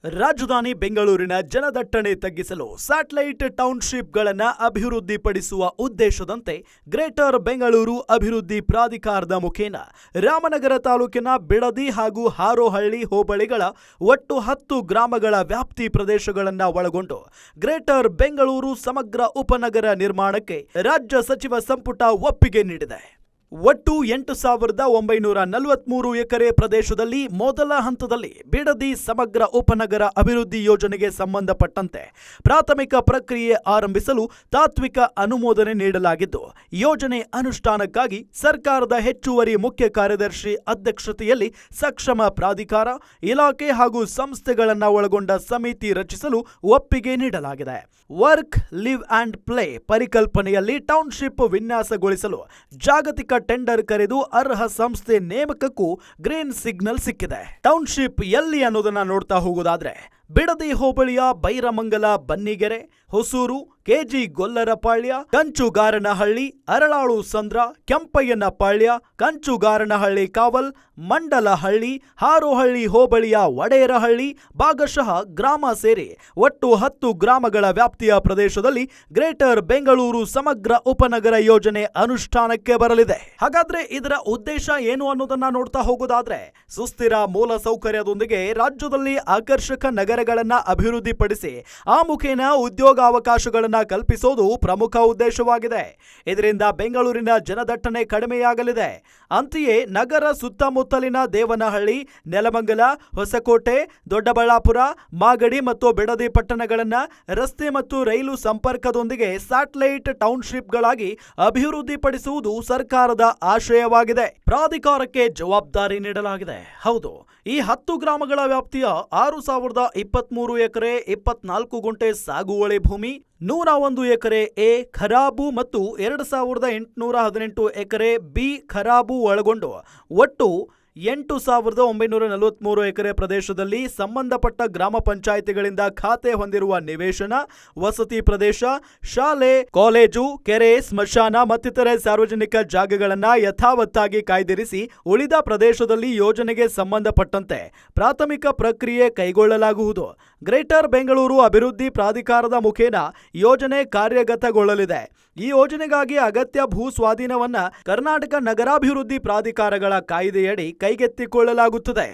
ರಾಜಧಾನಿ ಬೆಂಗಳೂರಿನ ಜನದಟ್ಟಣೆ ತಗ್ಗಿಸಲು ಸ್ಯಾಟಲೈಟ್ ಟೌನ್ಶಿಪ್ಗಳನ್ನು ಅಭಿವೃದ್ಧಿಪಡಿಸುವ ಉದ್ದೇಶದಂತೆ ಗ್ರೇಟರ್ ಬೆಂಗಳೂರು ಅಭಿವೃದ್ಧಿ ಪ್ರಾಧಿಕಾರದ ಮುಖೇನ ರಾಮನಗರ ತಾಲೂಕಿನ ಬಿಡದಿ ಹಾಗೂ ಹಾರೋಹಳ್ಳಿ ಹೋಬಳಿಗಳ ಒಟ್ಟು 10 ಗ್ರಾಮಗಳ ವ್ಯಾಪ್ತಿ ಪ್ರದೇಶಗಳನ್ನು ಒಳಗೊಂಡು ಗ್ರೇಟರ್ ಬೆಂಗಳೂರು ಸಮಗ್ರ ಉಪನಗರ ನಿರ್ಮಾಣಕ್ಕೆ ರಾಜ್ಯ ಸಚಿವ ಸಂಪುಟ ಒಪ್ಪಿಗೆ ನೀಡಿದೆ. ಒಟ್ಟು 8,943 ಎಕರೆ ಪ್ರದೇಶದಲ್ಲಿ ಮೊದಲ ಹಂತದಲ್ಲಿ ಬಿಡದಿ ಸಮಗ್ರ ಉಪನಗರ ಅಭಿವೃದ್ಧಿ ಯೋಜನೆಗೆ ಸಂಬಂಧಪಟ್ಟಂತೆ ಪ್ರಾಥಮಿಕ ಪ್ರಕ್ರಿಯೆ ಆರಂಭಿಸಲು ತಾತ್ವಿಕ ಅನುಮೋದನೆ ನೀಡಲಾಗಿದ್ದು, ಯೋಜನೆ ಅನುಷ್ಠಾನಕ್ಕಾಗಿ ಸರ್ಕಾರದ ಹೆಚ್ಚುವರಿ ಮುಖ್ಯ ಕಾರ್ಯದರ್ಶಿ ಅಧ್ಯಕ್ಷತೆಯಲ್ಲಿ ಸಕ್ಷಮ ಪ್ರಾಧಿಕಾರ, ಇಲಾಖೆ ಹಾಗೂ ಸಂಸ್ಥೆಗಳನ್ನು ಒಳಗೊಂಡ ಸಮಿತಿ ರಚಿಸಲು ಒಪ್ಪಿಗೆ ನೀಡಲಾಗಿದೆ. ವರ್ಕ್, ಲಿವ್ ಅಂಡ್ ಪ್ಲೇ ಪರಿಕಲ್ಪನೆಯಲ್ಲಿ ಟೌನ್ಶಿಪ್ ವಿನ್ಯಾಸಗೊಳಿಸಲು ಜಾಗತಿಕ ಟೆಂಡರ್ ಕರೆದು ಅರ್ಹ ಸಂಸ್ಥೆ ನೇಮಕಕ್ಕೂ ಗ್ರೀನ್ ಸಿಗ್ನಲ್ ಸಿಕ್ಕಿದೆ. ಟೌನ್ಶಿಪ್ ಎಲ್ಲಿ ಅನ್ನೋದನ್ನ ನೋಡ್ತಾ ಹೋಗೋದಾದ್ರೆ, ಬಿಡದಿ ಹೋಬಳಿಯ ಬೈರಮಂಗಲ ಬನ್ನಿಗೆರೆ, ಹೊಸೂರು, ಕೆಜಿ ಗೊಲ್ಲರಪಾಳ್ಯ, ಕಂಚುಗಾರನಹಳ್ಳಿ, ಅರಳಾಳು ಸಂದ್ರ, ಕೆಂಪಯ್ಯನಪಾಳ್ಯ, ಕಂಚುಗಾರನಹಳ್ಳಿ ಕಾವಲ್, ಮಂಡಲಹಳ್ಳಿ, ಹಾರೋಹಳ್ಳಿ ಹೋಬಳಿಯ ವಡೇರಹಳ್ಳಿ ಭಾಗಶಃ ಗ್ರಾಮ ಸೇರಿ ಒಟ್ಟು 10 ಗ್ರಾಮಗಳ ವ್ಯಾಪ್ತಿಯ ಪ್ರದೇಶದಲ್ಲಿ ಗ್ರೇಟರ್ ಬೆಂಗಳೂರು ಸಮಗ್ರ ಉಪನಗರ ಯೋಜನೆ ಅನುಷ್ಠಾನಕ್ಕೆ ಬರಲಿದೆ. ಹಾಗಾದ್ರೆ ಇದರ ಉದ್ದೇಶ ಏನು ಅನ್ನೋದನ್ನ ನೋಡ್ತಾ ಹೋಗೋದಾದ್ರೆ, ಸುಸ್ಥಿರ ಮೂಲ ಸೌಕರ್ಯದೊಂದಿಗೆ ರಾಜ್ಯದಲ್ಲಿ ಆಕರ್ಷಕ ನಗರಗಳನ್ನ ಅಭಿವೃದ್ಧಿಪಡಿಸಿ ಆ ಮುಖೇನ ಉದ್ಯೋಗಾವಕಾಶಗಳನ್ನು ಕಲ್ಪಿಸೋದು ಪ್ರಮುಖ ಉದ್ದೇಶವಾಗಿದೆ. ಇದರಿಂದ ಬೆಂಗಳೂರಿನ ಜನದಟ್ಟಣೆ ಕಡಿಮೆಯಾಗಲಿದೆ. ಅಂತೆಯೇ ನಗರ ಸುತ್ತಮುತ್ತಲಿನ ದೇವನಹಳ್ಳಿ, ನೆಲಮಂಗಲ, ಹೊಸಕೋಟೆ, ದೊಡ್ಡಬಳ್ಳಾಪುರ, ಮಾಗಡಿ ಮತ್ತು ಬಿಡದಿ ಪಟ್ಟಣಗಳನ್ನು ರಸ್ತೆ ಮತ್ತು ರೈಲು ಸಂಪರ್ಕದೊಂದಿಗೆ ಸ್ಯಾಟಲೈಟ್ ಟೌನ್ಶಿಪ್ಗಳಾಗಿ ಅಭಿವೃದ್ಧಿಪಡಿಸುವುದು ಸರ್ಕಾರದ ಆಶಯವಾಗಿದೆ. ಪ್ರಾಧಿಕಾರಕ್ಕೆ ಜವಾಬ್ದಾರಿ ನೀಡಲಾಗಿದೆ. ಹೌದು, ಈ 10 ಗ್ರಾಮಗಳ ವ್ಯಾಪ್ತಿಯ 6,023 ಎಕರೆ 24 ಗುಂಟೆ ಸಾಗುವಳಿ ಭೂಮಿ, 101 ಎಕರೆ ಎ ಖರಾಬು ಮತ್ತು 2,818 ಎಕರೆ ಬಿ ಖರಾಬು ಒಳಗೊಂಡು ಒಟ್ಟು 8,943 ಎಕರೆ ಪ್ರದೇಶದಲ್ಲಿ ಸಂಬಂಧಪಟ್ಟ ಗ್ರಾಮ ಪಂಚಾಯಿತಿಗಳಿಂದ ಖಾತೆ ಹೊಂದಿರುವ ನಿವೇಶನ, ವಸತಿ ಪ್ರದೇಶ, ಶಾಲೆ, ಕಾಲೇಜು, ಕೆರೆ, ಸ್ಮಶಾನ ಮತ್ತಿತರೆ ಸಾರ್ವಜನಿಕ ಜಾಗಗಳನ್ನು ಯಥಾವತ್ತಾಗಿ ಕಾಯ್ದಿರಿಸಿ ಉಳಿದ ಪ್ರದೇಶದಲ್ಲಿ ಯೋಜನೆಗೆ ಸಂಬಂಧಪಟ್ಟಂತೆ ಪ್ರಾಥಮಿಕ ಪ್ರಕ್ರಿಯೆ ಕೈಗೊಳ್ಳಲಾಗುವುದು. ಗ್ರೇಟರ್ ಬೆಂಗಳೂರು ಅಭಿವೃದ್ಧಿ ಪ್ರಾಧಿಕಾರದ ಮುಖೇನ ಯೋಜನೆ ಕಾರ್ಯಗತಗೊಳ್ಳಲಿದೆ. ಈ ಯೋಜನೆಗಾಗಿ ಅಗತ್ಯ ಭೂ ಸ್ವಾಧೀನವನ್ನ ಕರ್ನಾಟಕ ನಗರಾಭಿವೃದ್ಧಿ ಪ್ರಾಧಿಕಾರಗಳ ಕಾಯ್ದೆಯಡಿ ಕೈಗೆತ್ತಿಕೊಳ್ಳಲಾಗುತ್ತದೆ.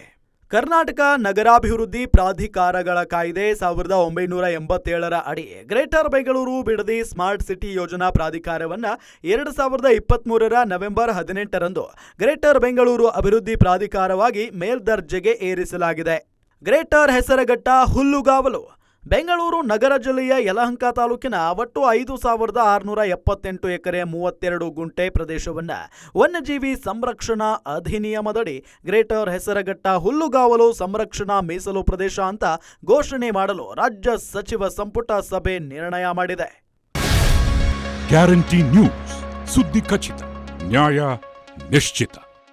ಕರ್ನಾಟಕ ನಗರಾಭಿವೃದ್ಧಿ ಪ್ರಾಧಿಕಾರಗಳ ಕಾಯ್ದೆ 1987 ಅಡಿ greater Bengaluru Bidadi smart city ಯೋಜನಾ ಪ್ರಾಧಿಕಾರವನ್ನು 2023 ನವೆಂಬರ್ 18ರಂದು ಗ್ರೇಟರ್ ಬೆಂಗಳೂರು ಅಭಿವೃದ್ಧಿ ಪ್ರಾಧಿಕಾರವಾಗಿ ಮೇಲ್ದರ್ಜೆಗೆ ಏರಿಸಲಾಗಿದೆ. ಗ್ರೇಟರ್ ಹೆಸರಘಟ್ಟ ಹುಲ್ಲುಗಾವಲು ಬೆಂಗಳೂರು ನಗರ ಜಿಲ್ಲೆಯ ಯಲಹಂಕ ತಾಲೂಕಿನ ಒಟ್ಟು 5,678 ಎಕರೆ 32 ಗುಂಟೆ ಪ್ರದೇಶವನ್ನು ವನ್ಯಜೀವಿ ಸಂರಕ್ಷಣಾ ಅಧಿನಿಯಮದಡಿ ಗ್ರೇಟರ್ ಹೆಸರಘಟ್ಟ ಹುಲ್ಲುಗಾವಲು ಸಂರಕ್ಷಣಾ ಮೀಸಲು ಪ್ರದೇಶ ಅಂತ ಘೋಷಣೆ ಮಾಡಲು ರಾಜ್ಯ ಸಚಿವ ಸಂಪುಟ ಸಭೆ ನಿರ್ಣಯ ಮಾಡಿದೆ. ಗ್ಯಾರಂಟಿ ನ್ಯೂಸ್, ಸುದ್ದಿ ಖಚಿತ, ನ್ಯಾಯ ನಿಶ್ಚಿತ.